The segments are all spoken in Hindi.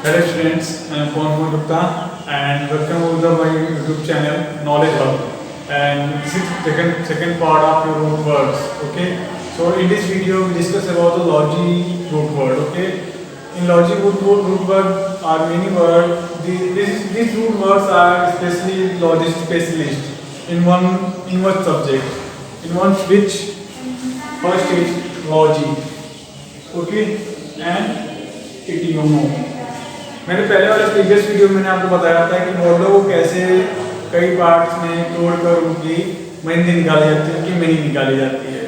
Hello students, I am Pawan Gupta and welcome to my YouTube channel Knowledge Hub. And this is second part of your root words. Okay. So in this video we discuss about the logi root word. Okay. In logi root word are many words. These root words are especially logi specialist in one subject. In one which first is logi. Okay. And इडियोमो। मैंने पहले वाले प्रीवियस वीडियो में मैंने आपको बताया था कि वर्डों को कैसे कई पार्ट्स में तोड़कर उनकी मेहंदी निकाली जाती है, उनकी मीनिंग निकाली जाती है।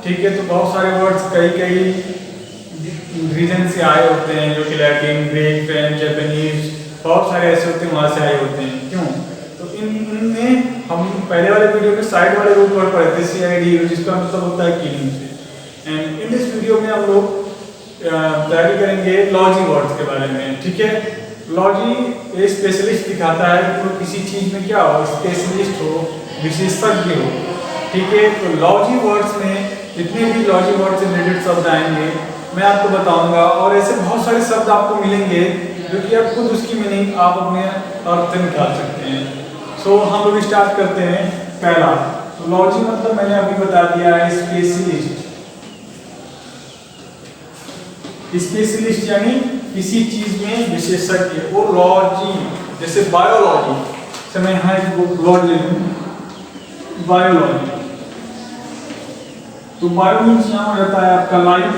ठीक है, तो बहुत सारे वर्ड्स कई रीजन से आए होते हैं, जो कि लैटिन, ग्रीक, फ्रेंच, जापानीज, बहुत सारे ऐसे होते हैं, वहाँ से आए होते हैं। क्यों? तो इनमें हम पहले वाले वीडियो में साइड वाले रूट वर्ड पढ़े थे, CID, जिसका मतलब होता है किलिंग से। एंड इन दिस वीडियो में हम लोग तैयारी करेंगे लॉजी वर्ड्स के बारे में। ठीक है, लॉजी एक स्पेशलिस्ट दिखाता है कि वो किसी चीज़ में क्या हो, स्पेशलिस्ट हो, विशेषज्ञ हो। ठीक है, तो लॉजी वर्ड्स में जितने भी लॉजी वर्ड से रिलेटेड शब्द आएंगे मैं आपको बताऊंगा, और ऐसे बहुत सारे शब्द आपको मिलेंगे जो कि आप खुद उसकी मीनिंग आप अपने अर्थ से निकाल सकते हैं। सो हम लोग स्टार्ट करते हैं। पहला तो लॉजी मतलब मैंने अभी बता दिया है स्पेशलिस्ट। स्पेशलिस्ट यानी किसी चीज में विशेषज्ञ। और लॉजी जैसे बायोलॉजी से मैं यहाँ एक वर्ड ले लूँ, बायोलॉजी। तो बायो मीन्स यहाँ हो जाता है आपका लाइफ,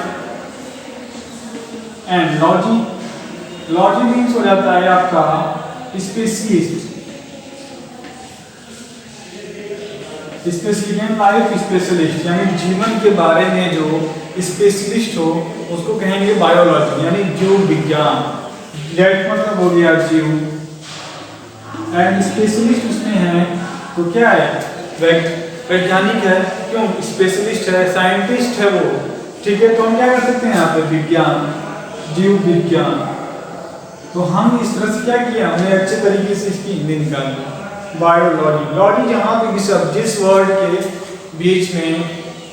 एंड लॉजी मीन्स हो जाता है आपका स्पेशलिस्ट। लाइफ स्पेशलिस्ट यानी जीवन के बारे में जो स्पेशलिस्ट हो उसको कहेंगे बायोलॉजी, यानी जीव विज्ञान। लाइफ मतलब हो गया जीव, एंड स्पेशलिस्ट उसमें है तो क्या है, वैज्ञानिक है। क्यों? स्पेशलिस्ट है, साइंटिस्ट है वो। ठीक है, तो हम क्या कर सकते हैं यहाँ पे, विज्ञान, जीव विज्ञान। तो हम इस तरह से क्या किया, हमने अच्छे तरीके से इसकी हिंदी निकाली। बायोलॉजी, लॉजी जहाँ पे भी सब जिस वर्ड के बीच में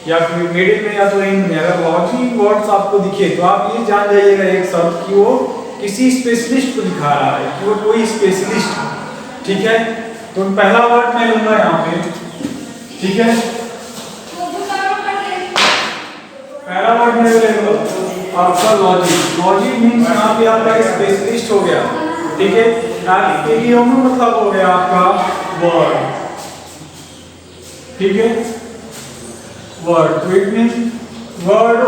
या फिर मिडिल में या तो एंड में अगर लॉजी वर्ड्स आपको दिखे तो आप ये जान जाइएगा एक शब्द कि वो किसी स्पेशलिस्ट को दिखा रहा है, कि वो कोई स्पेशलिस्ट है। ठीक है, तो पहला वर्ड मैं लूंगा यहाँ पे। ठीक है, पहला वर्ड मैं ले लूंगा आपका लॉजी। लॉजी मीन्स यहाँ पे आपका स्पेशलिस्ट हो गया। ठीक है, इडियोम मतलब हो गया आपका वर्ड। ठीक है, वर्ड तो इट मीन वर्ड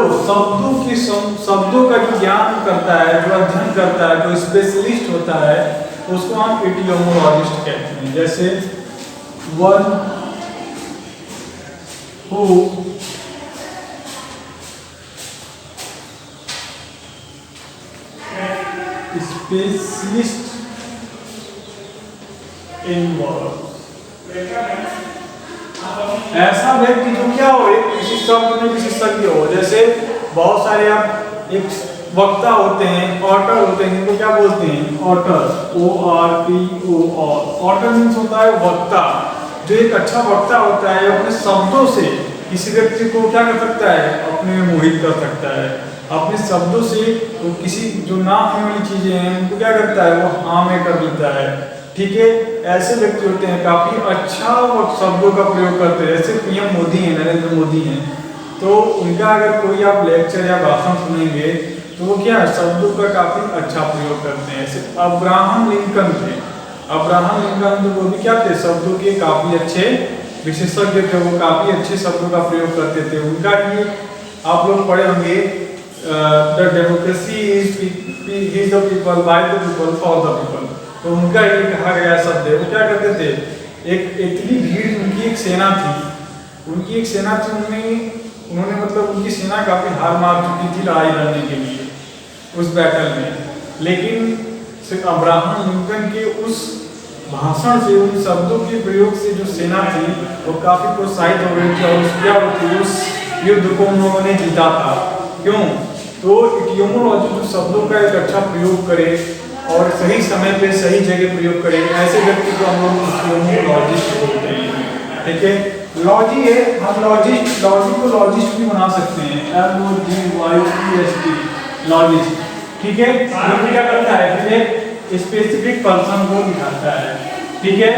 शब्दों का जो ज्ञान करता है, जो अध्ययन करता है, जो स्पेशलिस्ट होता है, उसको हम इडियोमोलॉजिस्ट कहते हैं। जैसे one who specialist in word, ऐसा व्यक्ति जो क्या हो, एक विशिष्ट शब्द में विशेषज्ञ हो। जैसे बहुत सारे आप एक वक्ता होते हैं, ऑटर होते हैं, जिनको क्या बोलते हैं, ऑटर, ORTOR। ऑटर मीन्स होता है वक्ता। जो एक अच्छा वक्ता होता है अपने शब्दों से किसी व्यक्ति को क्या कर सकता है, अपने में मोहित कर सकता है। अपने शब्दों से तो किसी जो ना होने वाली चीजें हैं उनको क्या करता है, वो हाँ में कर देता है। ठीक है, ऐसे व्यक्ति होते हैं काफी अच्छा शब्दों का प्रयोग करते हैं। जैसे PM मोदी हैं, नरेंद्र मोदी हैं, तो उनका अगर कोई आप लेक्चर या भाषण सुनेंगे तो वो क्या शब्दों का काफी अच्छा प्रयोग करते हैं। ऐसे अब्राहम लिंकन थे, अब्राहम लिंकन तो वो भी क्या थे, शब्दों के काफी अच्छे विशेषज्ञ थे, वो काफी अच्छे शब्दों का प्रयोग करते थे। उनका ये आप लोग पढ़े होंगे, the democracy is the people, by the people, for the people. तो उनका ये कहा गया शब्द है। वो क्या करते थे, एक इतनी भीड़, उनकी एक सेना थी, उन्होंने मतलब उनकी सेना काफी हार मार चुकी थी लड़ाई लड़ने के लिए उस बैटल में। लेकिन सिर्फ अब्राहम लिंकन के उस भाषण से, उन शब्दों के प्रयोग से जो सेना थी वो काफी प्रोत्साहित हो गई थी, और क्या होती उस युद्ध को उन्होंने जीता था। क्यों? तो इडियोमोलॉजी जो शब्दों का एक अच्छा प्रयोग करे और सही समय पे सही जगह प्रयोग करें, ऐसे व्यक्ति को हम लोग इडियोमोलॉजिस्ट बोलते हैं। ठीक है, लॉजी है, हम लॉजी को लॉजिस्ट भी बना सकते हैं, LOGYST, लॉजिस्ट। ठीक है, जो क्या करता है फिर एक स्पेसिफिक पर्सन को दिखाता है। ठीक है,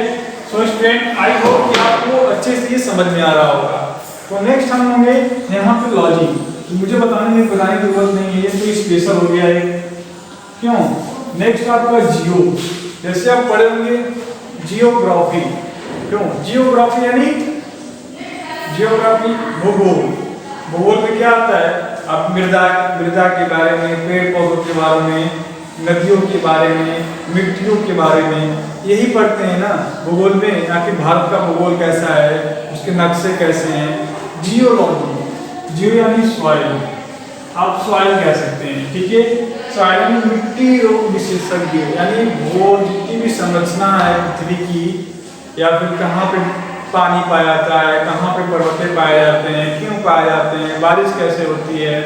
सो स्टूडेंट आई होप कि आपको अच्छे से ये समझ में आ रहा होगा। तो नेक्स्ट हम होंगे यहाँ पे लॉजिक। तो मुझे बताने की जरूरत नहीं है, ये तो स्पेशल हो गया है। क्यों? नेक्स्ट आपका जियो, जैसे आप पढ़े होंगे जियोग्राफी। क्यों? जियोग्राफी यानी जियोग्राफी भूगोल। भूगोल में क्या आता है? आप मृदा के बारे में, पेड़ पौधों के बारे में, नदियों के बारे में, मिट्टियों के बारे में यही पढ़ते हैं ना भूगोल में। आखिर भारत का भूगोल कैसा है, उसके नक्शे कैसे हैं। जियोलॉजी, जियो यानी सॉइल, आप सॉइल कह सकते हैं। ठीक है, सॉइल यानी मिट्टी रोग विशेषज्ञ, यानी वो जितनी भी संरचना है पृथ्वी की, या फिर कहाँ पे पानी पाया जाता है, कहाँ पे पर्वतें पाए जाते हैं, क्यों पाए जाते हैं, बारिश कैसे होती है,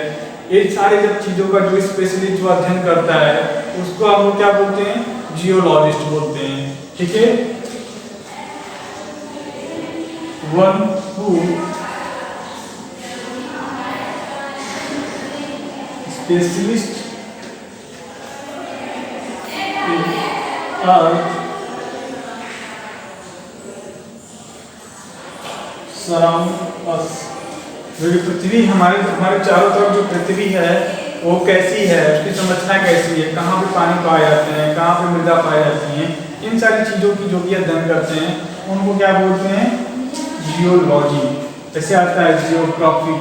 ये सारी जब चीज़ों का जो स्पेशलिस्ट जो अध्ययन करता है उसको हम लोग क्या बोलते हैं? जियोलॉजिस्ट बोलते हैं। ठीक है, one who specialist earth surround us. जो पृथ्वी हमारे चारों तरफ जो पृथ्वी है वो कैसी है, उसकी संरचना कैसी है, कहाँ पे पानी पाए जाते हैं, कहाँ पे मृदा पाई जाती है, इन सारी चीज़ों की जो भी अध्ययन करते हैं उनको क्या बोलते हैं? जियोलॉजी। जैसे आता है जियोग्राफी।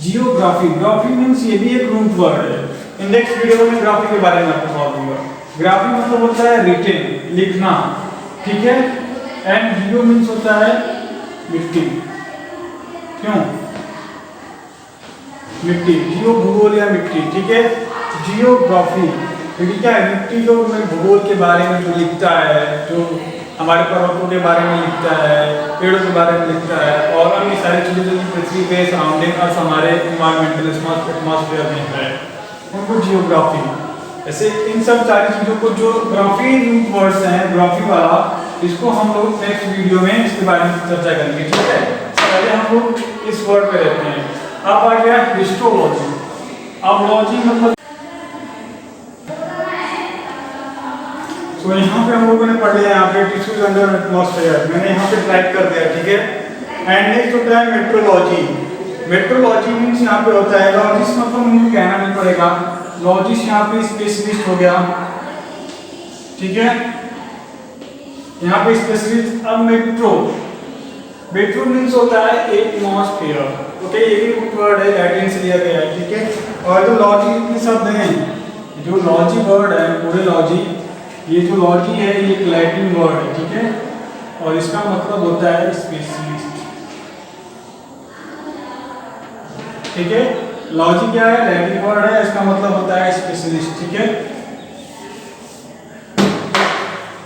जियोग्राफी, ग्राफी मीन्स ये भी एक रूट वर्ड है। इंडेक्स वीडियो में ग्राफी के बारे में आपको बता दूंगा। ग्राफी मतलब होता है रिटेन, लिखना। ठीक है, एंड जियो मीन्स होता है मिट्टी। क्यों? मिट्टी, जियो भूगोल या मिट्टी। ठीक है, जियोग्राफी क्योंकि क्या है? मिट्टी जो भूगोल के बारे में जो लिखता है, जो हमारे पर्वतों के बारे में लिखता है, पेड़ों के बारे में लिखता है, और अन्य सारी चीज़ें जो पृथ्वी पे सराउंडिंग अर्थ हमारे इन्वायरमेंटल एटमॉस्फेयर में है उनको जियोग्राफी। ऐसे इन सब सारी चीज़ों को जो ग्राफी रूट वर्ड्स हैं, ग्राफी वाला, इसको हम लोग नेक्स्ट वीडियो में इसके बारे में चर्चा करेंगे। ठीक है, पहले हम लोग इस वर्ड पे रहते हैं। अब आ गया हिस्टोलॉजी। अब लॉजी मतलब तो यहाँ पे हम लोगों ने पढ़ लिया, यहाँ पे टिश्यूज अंडर एटमॉस्फेयर मैंने यहाँ पे टाइप कर दिया। ठीक है, एंड नेक्स्ट होता है मेट्रोलॉजी। मेट्रोलॉजी मीन्स यहाँ पे होता है लॉजिस्ट, मतलब मुझे कहना नहीं पड़ेगा, लॉजिस्ट यहाँ पे स्पेशलिस्ट हो गया। ठीक है, यहाँ पे स्पेशलिस्ट। अब मेट्रो, मेट्रो मीन्स होता है एटमॉस्फेयर। ओके, ये भी रूट वर्ड है, लैटिन से लिया गया है। ठीक है, और जो लॉजी के शब्द हैं, जो लॉजी वर्ड है, पूरे लॉजी, ये जो लॉजी है ये एक लैटिन वर्ड है। ठीक है, और इसका मतलब होता है स्पेशलिस्ट। ठीक है, लॉजी क्या है? लैटिन वर्ड है, इसका मतलब होता है स्पेशलिस्ट। ठीक है,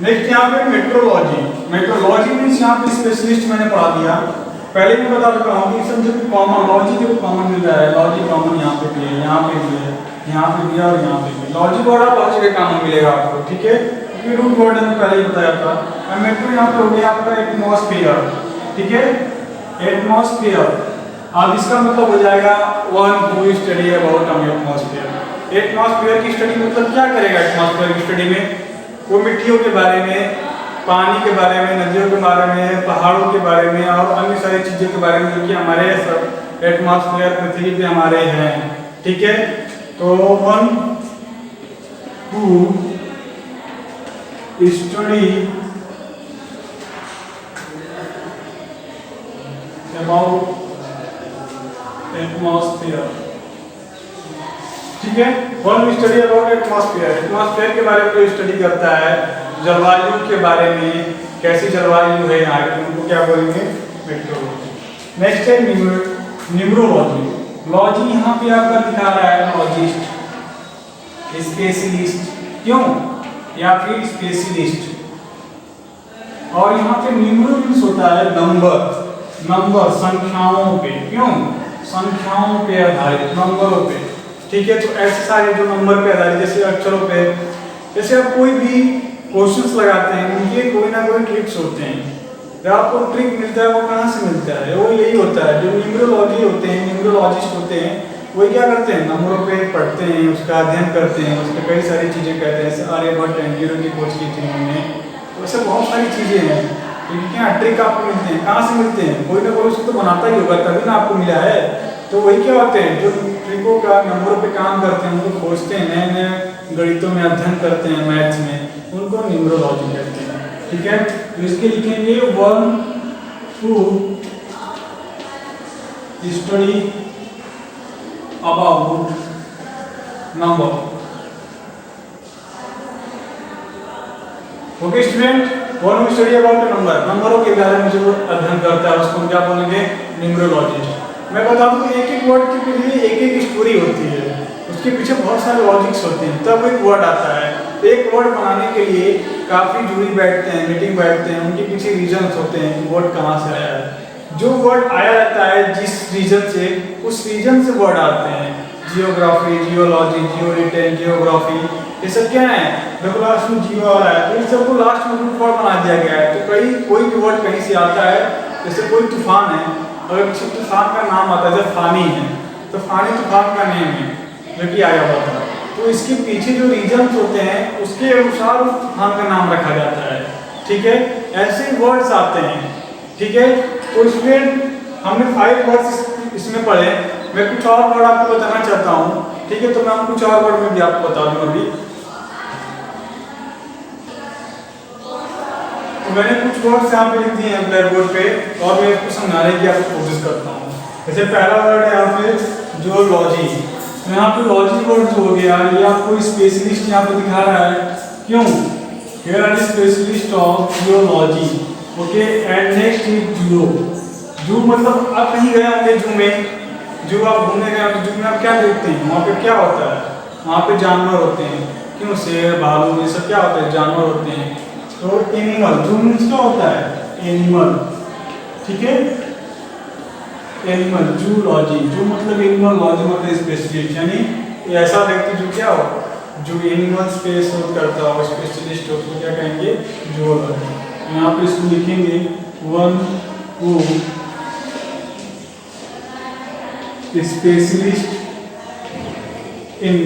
नेक्स्ट यहाँ पे मेट्रोलॉजी। मेट्रोलॉजी मीन्स यहाँ पे स्पेशलिस्ट मैंने पढ़ा दिया। पहले मैं बता चुका हूँ कि समझो कि कॉमन लॉजी जो कॉमन मिल रहा है, लॉजी कॉमन यहाँ पे भी है, यहाँ पे भी है, यहाँ पे भी और यहाँ पे भी। लॉजी वर्ड आप हर जगह कॉमन मिलेगा आपको। ठीक है, क्योंकि रूट वर्ड है पहले ही बताया था। और मेट्रो यहाँ पे हो गया आपका एटमॉस्फेयर। ठीक है, एटमॉस्फेयर। अब इसका मतलब हो जाएगा one who study about atmosphere. Atmosphere की स्टडी मतलब क्या करेगा? एटमॉस्फेयर की स्टडी में वो मिट्टियों के बारे में, पानी के बारे में, नदियों के बारे में, पहाड़ों के बारे में और अन्य सारी चीज़ों के बारे में जो कि हमारे सब एटमॉस्फेयर पृथ्वी पे हमारे हैं। ठीक है, तो one who study about atmosphere. ठीक है, one study about atmosphere, atmosphere के बारे में जो स्टडी करता है, जलवायु के बारे में, कैसी जलवायु है यहाँ की, उनको क्या बोलेंगे? मेट्रोलॉजी। नेक्स्ट है न्यूमरोलॉजी। लॉजी यहाँ पे आपका दिखा रहा है लॉजिस्ट, स्पेशलिस्ट, क्यों या फिर स्पेशलिस्ट। और यहाँ पे न्यूमरो मीन्स होता है नंबर, नंबर संख्याओं पे, क्यों? संख्याओं पे आधारित, नंबरों पे। ठीक है, तो ऐसे सारे जो नंबर पे आधारित, जैसे अक्षरों पे, जैसे आप कोई भी क्वेश्चंस लगाते हैं उनके कोई ना कोई ट्रिक्स होते हैं। जब आपको ट्रिक मिलता है वो कहाँ से मिलता है? वो यही होता है, जो न्यूमरोलॉजी होते हैं, न्यूमरोलॉजिस्ट होते हैं, वो क्या करते हैं, नंबरों पे पढ़ते हैं, उसका अध्ययन करते हैं, उसमें कई सारी चीज़ें कहते हैं, जैसे आर्यभट्ट एंजिरो की खोज की थी उन्होंने। वैसे बहुत सारी चीज़ें हैं, क्योंकि क्या ट्रिक आपको मिलते हैं, कहाँ से मिलते हैं? कोई ना कोई उसको तो बनाता ही होगा, तभी ना आपको मिला है। तो वही क्या होते हैं, जो ट्रिकों का नंबरों पे काम करते हैं, उनको खोजते हैं, नए नए गणितों में अध्ययन करते हैं, मैथ्स में, उनको न्यूमरोलॉजी कहते हैं। ठीक है, तो इसके लिखेंगे 1 to study about number. Okay student, one who study about number, नंबरों के बारे में जो अध्ययन करता है उसको क्या बोलेंगे? न्यूमरोलॉजिस्ट। मैं बता दूं एक एक वर्ड के लिए एक एक स्टोरी होती है, उसके पीछे बहुत सारे लॉजिक्स होते हैं, तब एक वर्ड आता है। एक वर्ड बनाने के लिए काफ़ी जूरी बैठते हैं, मीटिंग बैठते हैं, उनके पीछे रीजन्स होते हैं कि वर्ड कहाँ से आया है। जो वर्ड आया रहता है जिस रीजन से, उस रीजन से वर्ड आते हैं। जियोग्राफी, जियोलॉजी, जियोरिटेन, जियोग्राफी, ये सब क्या है? देखो लास्ट में जियो आ रहा है, तो इन सबको लास्ट में रूट वर्ड बना दिया गया है। तो कोई भी वर्ड कहीं से आता है, जैसे कोई तूफान है, अगर किसी तूफान का नाम आता है, जैसे फानी है, तो फानी तूफान का नेम है जो कि आया हुआ था, तो इसके पीछे जो रीजन्स होते हैं उसके अनुसार उस तूफान का नाम रखा जाता है। ठीक है, ऐसे वर्ड्स आते हैं। ठीक है, तो स्टूडेंट हमने 5 वर्ड्स इसमें पढ़े, मैं कुछ और वर्ड आपको बताना चाहता हूँ। ठीक है, तो मैं कुछ और वर्ड में भी आपको बता दूँ अभी। तो मैंने कुछ वर्ड्स यहाँ पे लिख दिए हैं ब्लैक बोर्ड पे, और मैं इसको समझाने की आपको कोशिश करता हूँ। जैसे पहला वर्ड है यहाँ पे जियोलॉजी, तो यहाँ पे लॉजी वर्ड जो हो गया, ये आपको स्पेशलिस्ट यहाँ पे दिखा रहा है। क्यों? Here are specialist of geology. Okay, and next is zoo. Zoo मतलब आप कहीं गए होंगे जू में, जू आप घूमने गए तो जू में आप क्या देखते हैं? वहाँ पे क्या होता है? वहाँ पे जानवर होते हैं। क्यों? शेर, भालू, ये सब क्या होते हैं? जानवर होते हैं। तो एनिमल, जू मीन्स क्या होता है? एनिमल। ठीक है, एनिमल, जूलॉजी, जू मतलब एनिमल, लॉजी मतलब स्पेशलिस्ट, यानी ऐसा व्यक्ति जो क्या हो, जो एनिमल्स पे शोध करता हो, स्पेशलिस्ट हो, उसको क्या कहेंगे? जूलॉजी। यहाँ पे इसको लिखेंगे 1 who स्पेशलिस्ट इन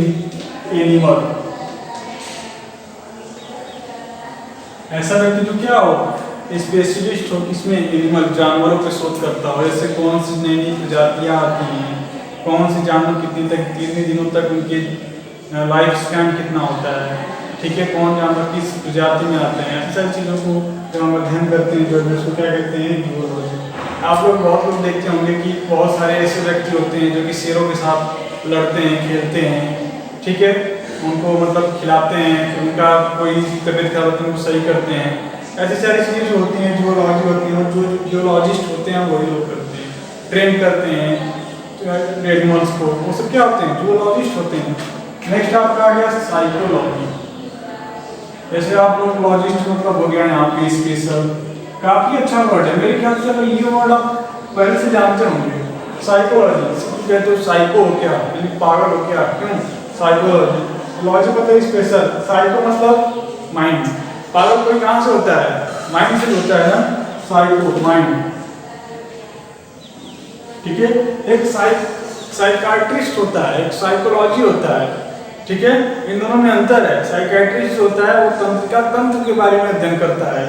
एनिमल। ऐसा व्यक्ति जो क्या हो? स्पेशलिस्ट हो किसमें? एनिमल, जानवरों पे शोध करता हो। जैसे कौन सी नई नई प्रजातियाँ आती हैं, कौन से जानवर कितने दिनों तक उनके लाइफ स्पैन कितना होता है। ठीक है, कौन जानवर किस प्रजाति में आते हैं, ऐसी सारी चीज़ों को जब हम अध्ययन करते हैं जो उसको क्या कहते हैं? जूलॉजी। आप लोग बहुत लोग देखते होंगे कि बहुत सारे ऐसे व्यक्ति होते हैं जो कि शेरों के साथ लड़ते हैं, खेलते हैं। ठीक है, उनको मतलब खिलाते हैं, फिर उनका कोई तबीयत खराब होती है उनको सही करते हैं। ऐसी सारी चीज़ें जो होती हैं जियोलॉजी होती हैं, और जो जियोलॉजिस्ट होते हैं वही लोग करते हैं, ट्रेन करते हैं एनिमल्स को, वो सब क्या होते हैं? जियोलॉजिस्ट होते हैं। नेक्स्ट आपका आ गया साइकोलॉजी। जैसे आप लोग लॉजिस्ट मतलब हो गया यहाँ पे स्पेशल, काफ़ी अच्छा वर्ड है मेरे ख्याल से। अगर ये वर्ड आप पहले से जानते होंगे, साइकोलॉजी कहते हो, साइको हो क्या, यानी पागल हो क्या। क्यों? साइकोलॉजी। लॉजी मतलब स्पेशल, साइको मतलब माइंड। पागल कोई कहाँ से होता है? माइंड से होता है ना, साइको माइंड। ठीक है, एक साइकाट्रिस्ट होता है, एक साइकोलॉजी होता है। ठीक है, इन दोनों में अंतर है। साइकाट्रिस्ट होता है वो तंत्रिका तंत्र के बारे में अध्ययन करता है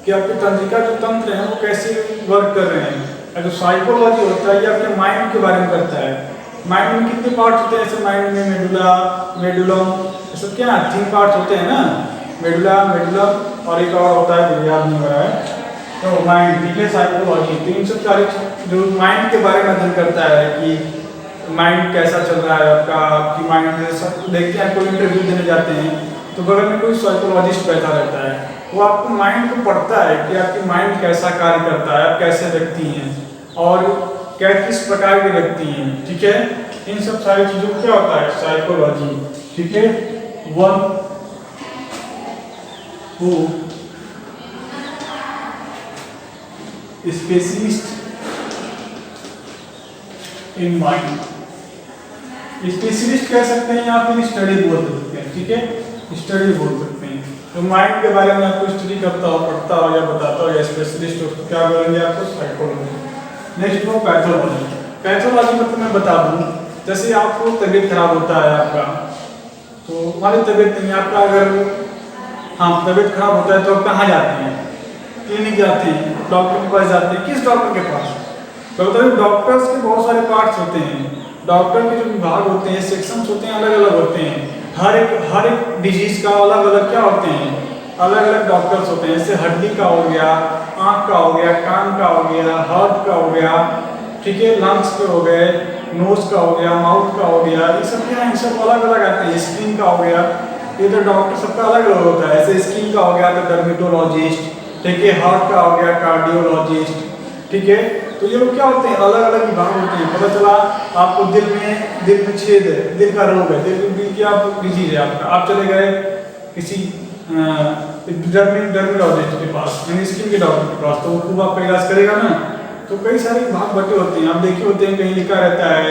कि आपके तंत्रिका जो तंत्र हैं वो कैसे वर्क कर रहे हैं। और जो साइकोलॉजी होता है ये आपके माइंड के बारे में करता है। माइंड में कितने पार्ट्स होते हैं? ऐसे माइंड में मेडुला, मेडुलम, ये सब क्या 3 पार्ट्स होते हैं ना, मेडुला, मेडुलम और एक और होता है, याद नहीं हो रहा है। तो माइंड, ठीक है, साइकोलॉजी। तो इन सब सारे जो माइंड के बारे में अध्ययन करता है कि माइंड कैसा चल रहा है आपका, आपकी माइंड सब देखते हैं। कोई इंटरव्यू देने जाते हैं तो बगल में कोई साइकोलॉजिस्ट बैठा रहता है, वो आपको माइंड को पढ़ता है कि आपकी माइंड कैसा कार्य करता है, आप कैसे व्यक्ति हैं और क्या किस प्रकार के व्यक्ति हैं। ठीक है, इन सब सारी चीज़ों को क्या होता है? साइकोलॉजी। ठीक है, 1 who specialist in mind. Specialist कह सकते हैं या फिर स्टडी बोल सकते हैं। ठीक है, स्टडी बोल सकते हैं। तो माइंड के बारे में आपको स्टडी करता हो, पढ़ता हो या बताता हो या स्पेशलिस्ट हो तो क्या बोलेंगे आपको? साइकोलॉजी। नेक्स्ट हो पैथोलॉजी। पैथोलॉजी मतलब मैं बता दूं, जैसे आपको तबीयत खराब होता है आपका, तो हमारी तबीयत नहीं, आपका अगर हाँ तबीयत खराब होता है तो आप कहाँ जाते हैं? क्लिनिक जाते हैं, डॉक्टर के पास जाते हैं। किस डॉक्टर के पास? तो बताइए, डॉक्टर्स के बहुत सारे पार्ट्स होते हैं। डॉक्टर के जो विभाग होते हैं, सेक्शंस होते हैं, अलग अलग होते हैं। हर एक डिजीज का अलग अलग क्या होते हैं? अलग अलग डॉक्टर्स होते हैं। जैसे हड्डी का हो गया, आँख का हो गया, कान का हो गया, हार्ट का हो गया, ठीक है, लंग्स के हो गए, नोज का हो गया, माउथ का हो गया, ये सब क्या है? सब अलग अलग आते हैं। स्किन का हो गया, ये तो डॉक्टर सबका अलग अलग होता है। जैसे स्किन का हो गया तो डर्मेटोलॉजिस्ट, ठीक है, हार्ट का हो गया कार्डियोलॉजिस्ट, ठीक है। तो ये लोग क्या होते हैं? अलग अलग विभाग होते हैं। पता चला आपको दिल में छेद है, दिल का रोग है, दिल की आप डिजीज है आपका, आप चले गए किसी डर्मेटोलॉजिस्ट के पास, यानी स्किन के डॉक्टर के पास, तो वो खूब आपका इलाज करेगा ना। तो कई सारे विभाग बटे होते हैं। आप देखे होते हैं कहीं लिखा रहता है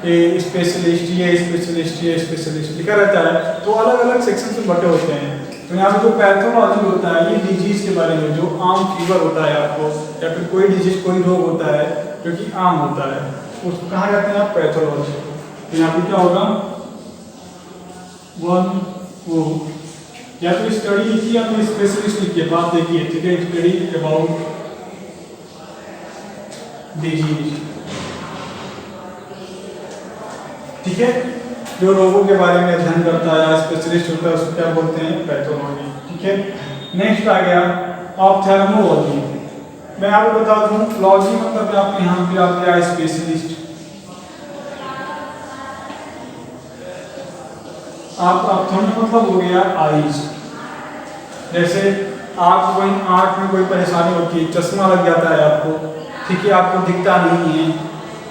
कि स्पेशलिस्ट, ये स्पेशलिस्ट, ये स्पेशलिस्ट लिखा रहता है। तो अलग अलग सेक्शन से बटे होते हैं। तो यहाँ पे जो पैथोलॉजी होता है, ये डिजीज के बारे में, जो आम फीवर होता है आपको, या फिर कोई डिजीज, कोई रोग होता है जो कि आम होता है, उसको कहाँ कहते हैं आप? पैथोलॉजी। तो यहाँ पे क्या होगा? 1 वो या तो स्टडी लिखिए या तो स्पेशलिस्ट लिखिए, बात देखिए, ठीक है। स्टडी अबाउट डिजीज, ठीक है, जो रोगों के बारे में अध्ययन करता है, स्पेशलिस्ट होता है, उसको क्या बोलते हैं? पैथोलॉजी, ठीक है। नेक्स्ट आ गया ऑप्थेल्मोलॉजी। मैं आपको बता दूं, लॉजी मतलब आपके यहाँ पे आ गया स्पेशलिस्ट। आप ऑप्थेल्मो मतलब हो गया आईज। जैसे आप कोई आँख में कोई परेशानी होती है, चश्मा लग जाता है आपको, ठीक है, आपको दिखता नहीं है,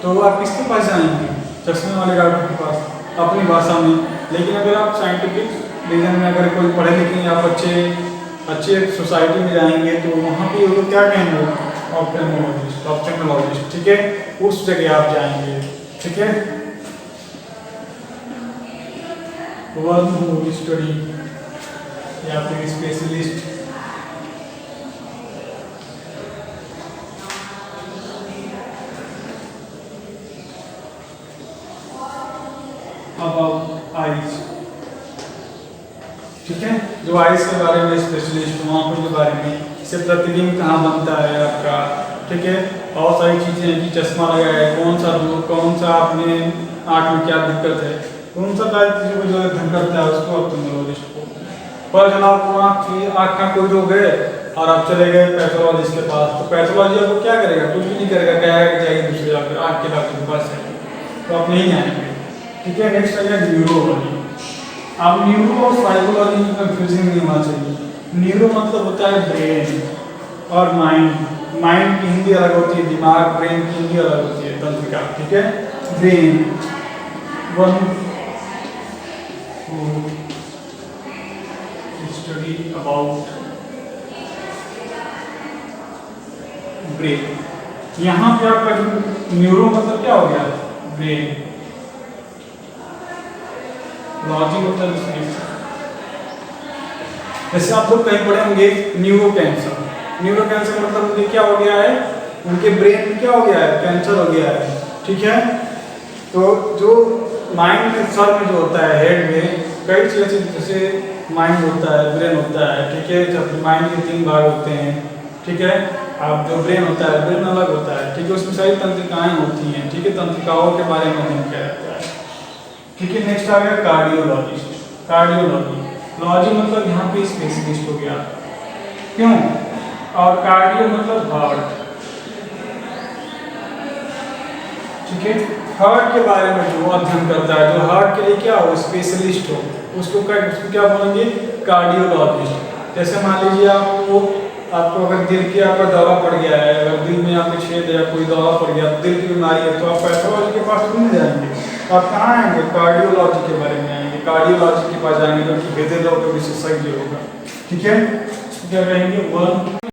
तो आप किसके पास जाएंगे? चश्मे वाले डॉक्टर के पास, अपनी भाषा में। लेकिन अगर आप साइंटिफिक रीजन में अगर कोई पढ़े लिखे, आप अच्छे सोसाइटी में जाएंगे तो वहाँ पे वो क्या कहेंगे? ऑप्थेल्मोलॉजिस्ट, ठीक है, उस जगह आप जाएंगे, ठीक है। वन हू स्टडी या फिर स्पेशलिस्ट अबाउट आइज, ठीक है, जो आइज के बारे में स्पेशलिस्ट, आंखों के बारे में, इससे प्रतिबिंब कहाँ बनता है आपका, ठीक है। बहुत सारी चीज़ें हैं कि चश्मा लगा है, कौन सा अपने आँख में क्या दिक्कत है, कौन सा सारी चीज़ों को जो अध्ययन करता है उसको ऑप्थेल्मोलॉजिस्ट को। पर जब आपको आँख का कोई रोग है और आप चले गए पैथोलॉजिस्ट के पास, तो पैथोलॉजी आपको क्या करेगा? कुछ भी नहीं करेगा, कहेगा कि जाइए दूसरे डॉक्टर, आँख के डॉक्टर के पास जाइए, तो आप नहीं आएंगे, ठीक है। नेक्स्ट आ गया न्यूरोलॉजी। अब न्यूरो और साइकोलॉजी में कंफ्यूजन नहीं होना चाहिए। न्यूरो मतलब होता है ब्रेन और माइंड। माइंड की हिंदी अलग होती है, दिमाग, ब्रेन की हिंदी अलग होती है, तंत्रिका, ठीक है। Brain, one study about brain. यहाँ पे आपका जो न्यूरो मतलब क्या हो गया? ब्रेन। लॉजी मतलब जैसे आप लोग कहीं पढ़े होंगे न्यूरो कैंसर। न्यूरो कैंसर मतलब उनके क्या हो गया है? उनके ब्रेन में क्या हो गया है? कैंसर हो गया है, ठीक है। तो जो माइंड में, सर में जो होता है, हेड में कई चीज़ें, जैसे माइंड होता है, ब्रेन होता है, ठीक है। जब माइंड के 3 भाग होते हैं, ठीक है। अब जो ब्रेन होता है, ब्रेन अलग होता है, ठीक है, उसमें सारी तंत्रिकाएं होती हैं, ठीक है। तंत्रिकाओं के बारे में अध्ययन किया जाता है, ठीक है। नेक्स्ट आ गया कार्डियोलॉजिस्ट। कार्डियोलॉजी, लॉजी मतलब यहाँ पे स्पेशलिस्ट हो गया, क्यों? और कार्डियो मतलब हार्ट, ठीक है। हार्ट के बारे में जो अध्ययन करता है, जो हार्ट के लिए क्या हो? स्पेशलिस्ट हो, उसको क्या बोलेंगे? कार्डियोलॉजिस्ट। जैसे मान लीजिए आपको अगर दिल की आपका दौरा पड़ गया है, अगर दिल में आपके छेद है, कोई दौरा पड़ गया, दिल की बीमारी है, तो आप पैथोलॉजी के पास नहीं जाएंगे, आप कहाँ आएंगे? कार्डियोलॉजी के बारे में आएंगे, कार्डियोलॉजी के पास जाएंगे, जो कि हृदय रोग विशेषज्ञ होगा, ठीक है। क्या कहेंगे? वन